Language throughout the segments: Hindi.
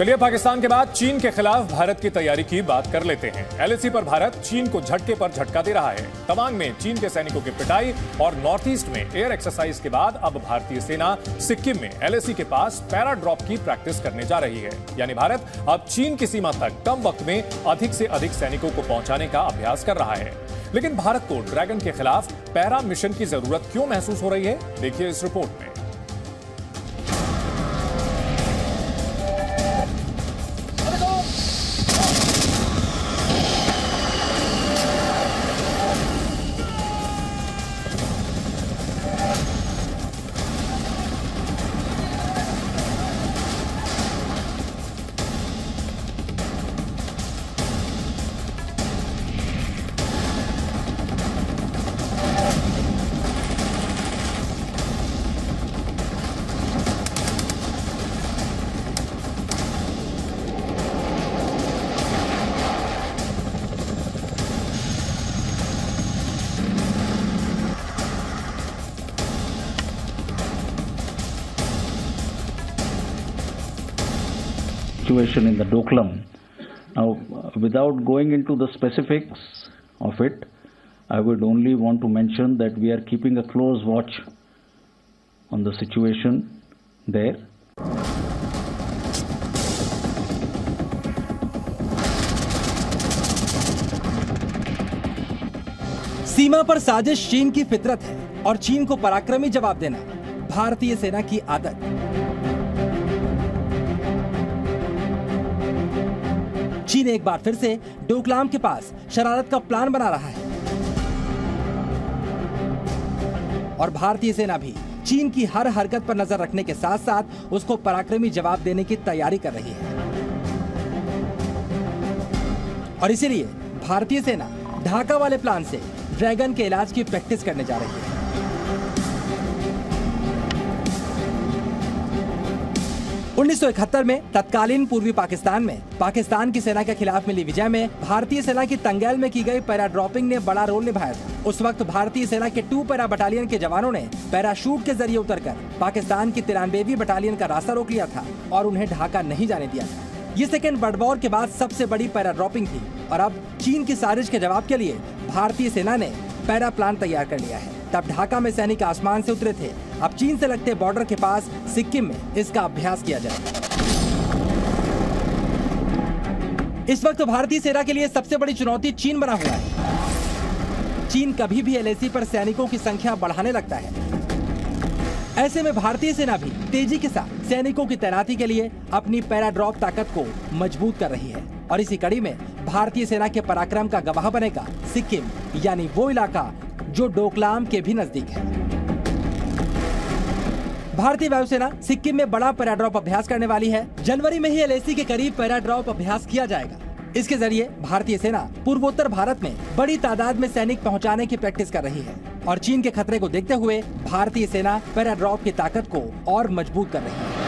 चलिए पाकिस्तान के बाद चीन के खिलाफ भारत की तैयारी की बात कर लेते हैं। एलएसी पर भारत चीन को झटके पर झटका दे रहा है। तवांग में चीन के सैनिकों की पिटाई और नॉर्थ ईस्ट में एयर एक्सरसाइज के बाद अब भारतीय सेना सिक्किम में एलएसी के पास पैरा ड्रॉप की प्रैक्टिस करने जा रही है। यानी भारत अब चीन की सीमा तक कम वक्त में अधिक से अधिक सैनिकों को पहुंचाने का अभ्यास कर रहा है। लेकिन भारत को ड्रैगन के खिलाफ पैरा मिशन की जरूरत क्यों महसूस हो रही है, देखिए इस रिपोर्ट में। Situation in the Doklam. Now, without going into the specifics of it, I would only want to mention that we are keeping a close watch on the situation there. सीमा पर साजिश चीन की फितरत है और चीन को पराक्रमी जवाब देना भारतीय सेना की आदत। चीन एक बार फिर से डोकलाम के पास शरारत का प्लान बना रहा है और भारतीय सेना भी चीन की हर हरकत पर नजर रखने के साथ साथ उसको पराक्रमी जवाब देने की तैयारी कर रही है। और इसीलिए भारतीय सेना ढाका वाले प्लान से ड्रैगन के इलाज की प्रैक्टिस करने जा रही है। 1971 में तत्कालीन पूर्वी पाकिस्तान में पाकिस्तान की सेना के खिलाफ मिली विजय में भारतीय सेना की तंगैल में की गई पैरा ड्रॉपिंग ने बड़ा रोल निभाया था। उस वक्त भारतीय सेना के 2 पैरा बटालियन के जवानों ने पैराशूट के जरिए उतरकर पाकिस्तान की 93वीं बटालियन का रास्ता रोक लिया था और उन्हें ढाका नहीं जाने दिया था। ये सेकेंड वर्ल्ड वॉर के बाद सबसे बड़ी पैरा ड्रॉपिंग थी और अब चीन की साजिश के जवाब के लिए भारतीय सेना ने पैरा प्लान तैयार कर लिया है। तब ढाका में सैनिक आसमान से उतरे थे, अब चीन से लगते बॉर्डर के पास सिक्किम में इसका अभ्यास किया जाएगा। इस वक्त भारतीय सेना के लिए सबसे बड़ी चुनौती चीन बना हुआ है। चीन कभी भी एलएसी पर सैनिकों की संख्या बढ़ाने लगता है। ऐसे में भारतीय सेना भी तेजी के साथ सैनिकों की तैनाती के लिए अपनी पैरा ड्रॉप ताकत को मजबूत कर रही है और इसी कड़ी में भारतीय सेना के पराक्रम का गवाह बनेगा सिक्किम, यानी वो इलाका जो डोकलाम के भी नजदीक है। भारतीय वायुसेना सिक्किम में बड़ा पैरा ड्रॉप अभ्यास करने वाली है। जनवरी में ही एलएसी के करीब पैरा ड्रॉप अभ्यास किया जाएगा। इसके जरिए भारतीय सेना पूर्वोत्तर भारत में बड़ी तादाद में सैनिक पहुंचाने की प्रैक्टिस कर रही है और चीन के खतरे को देखते हुए भारतीय सेना पैरा ड्रॉप की ताकत को और मजबूत कर रही है।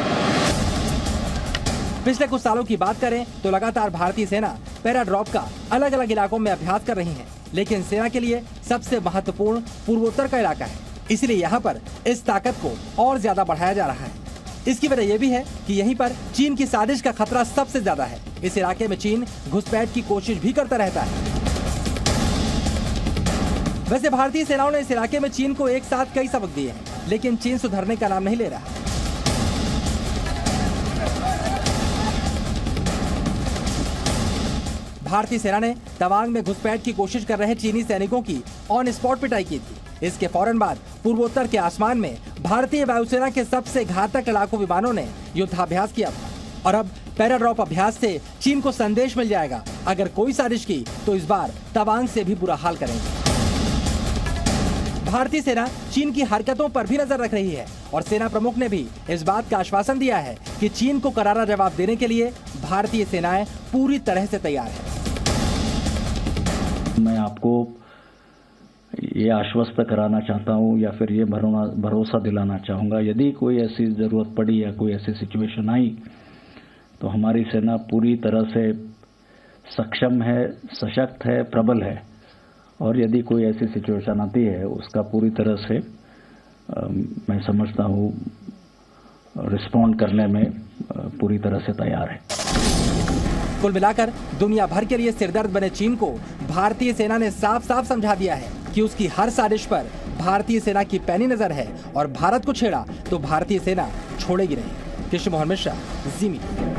पिछले कुछ सालों की बात करें तो लगातार भारतीय सेना पैरा ड्रॉप का अलग अलग इलाकों में अभ्यास कर रही है, लेकिन सेना के लिए सबसे महत्वपूर्ण पूर्वोत्तर का इलाका है। इसलिए यहाँ पर इस ताकत को और ज्यादा बढ़ाया जा रहा है। इसकी वजह यह भी है कि यहीं पर चीन की साजिश का खतरा सबसे ज्यादा है। इस इलाके में चीन घुसपैठ की कोशिश भी करता रहता है। वैसे भारतीय सेनाओं ने इस इलाके में चीन को एक साथ कई सबक दिए हैं, लेकिन चीन सुधरने का नाम नहीं ले रहा। भारतीय सेना ने तवांग में घुसपैठ की कोशिश कर रहे चीनी सैनिकों की ऑन स्पॉट पिटाई की थी। इसके फौरन बाद पूर्वोत्तर के आसमान में भारतीय वायुसेना के सबसे घातक लड़ाकू विमानों ने युद्धाभ्यास किया था और अब पैरा ड्रॉप अभ्यास से चीन को संदेश मिल जाएगा, अगर कोई साजिश की तो इस बार तवांग से भी बुरा हाल करेंगे। भारतीय सेना चीन की हरकतों पर भी नजर रख रही है और सेना प्रमुख ने भी इस बात का आश्वासन दिया है कि चीन को करारा जवाब देने के लिए भारतीय सेनाएं पूरी तरह से तैयार है। मैं आपको ये आश्वस्त कराना चाहता हूँ या फिर ये भरोसा दिलाना चाहूँगा, यदि कोई ऐसी ज़रूरत पड़ी या कोई ऐसी सिचुएशन आई तो हमारी सेना पूरी तरह से सक्षम है, सशक्त है, प्रबल है और यदि कोई ऐसी सिचुएशन आती है उसका पूरी तरह से मैं समझता हूँ रिस्पॉन्ड करने में पूरी तरह से तैयार है। कुल मिलाकर दुनिया भर के लिए सिरदर्द बने चीन को भारतीय सेना ने साफ साफ समझा दिया है कि उसकी हर साजिश पर भारतीय सेना की पैनी नजर है और भारत को छेड़ा तो भारतीय सेना छोड़ेगी नहीं। कृष्ण मोहन मिश्रा, जी मीडिया।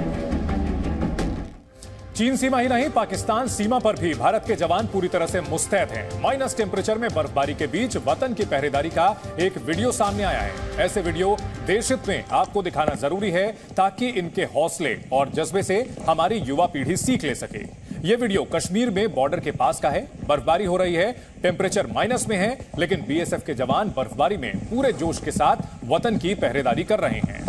चीन सीमा ही नहीं, पाकिस्तान सीमा पर भी भारत के जवान पूरी तरह से मुस्तैद हैं। माइनस टेम्परेचर में बर्फबारी के बीच वतन की पहरेदारी का एक वीडियो सामने आया है। ऐसे वीडियो देशहित में आपको दिखाना जरूरी है ताकि इनके हौसले और जज्बे से हमारी युवा पीढ़ी सीख ले सके। ये वीडियो कश्मीर में बॉर्डर के पास का है। बर्फबारी हो रही है, टेम्परेचर माइनस में है, लेकिन बीएसएफ के जवान बर्फबारी में पूरे जोश के साथ वतन की पहरेदारी कर रहे हैं।